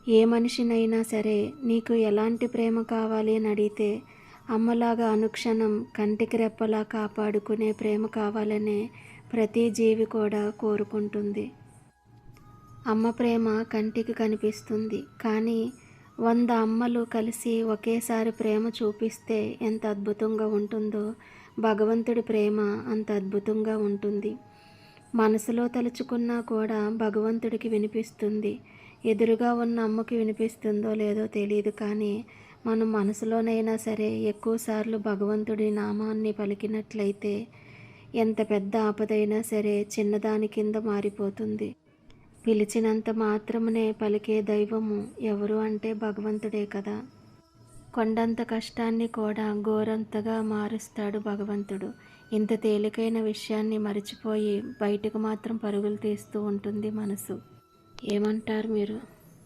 ఏ మనిషినైనా సరే నీకు ఎలాంటి ప్రేమ కావాలి అని అడిగితే అమ్మలాగా అనుక్షణం కంటికి రెప్పలా కాపాడుకునే ప్రేమ కావాలనే ప్రతి జీవి కూడా కోరుకుంటుంది. అమ్మ ప్రేమ కంటికి కనిపిస్తుంది, కానీ 100 అమ్మలు కలిసి ఒకేసారి ప్రేమ చూపిస్తే ఎంత అద్భుతంగా ఉంటుందో భగవంతుడి ప్రేమ అంత అద్భుతంగా ఉంటుంది. మనసులో తలుచుకున్నా కూడా భగవంతుడికి వినిపిస్తుంది. ఎదురుగా ఉన్న అమ్మకి వినిపిస్తుందో లేదో తెలియదు, కానీ మనం మనసులోనైనా సరే ఎక్కువసార్లు భగవంతుడి నామాన్ని పలికినట్లయితే ఎంత పెద్ద ఆపదైనా సరే చిన్నదాని కింద మారిపోతుంది. పిలిచినంత మాత్రమునే పలికే దైవము ఎవరు అంటే భగవంతుడే కదా. కొండంత కష్టాన్ని కూడా ఘోరంతగా మారుస్తాడు భగవంతుడు. ఇంత తేలికైన విషయాన్ని మరిచిపోయి బయటకు మాత్రం పరుగులు తీస్తూ ఉంటుంది మనసు. ఏమంటారు మీరు?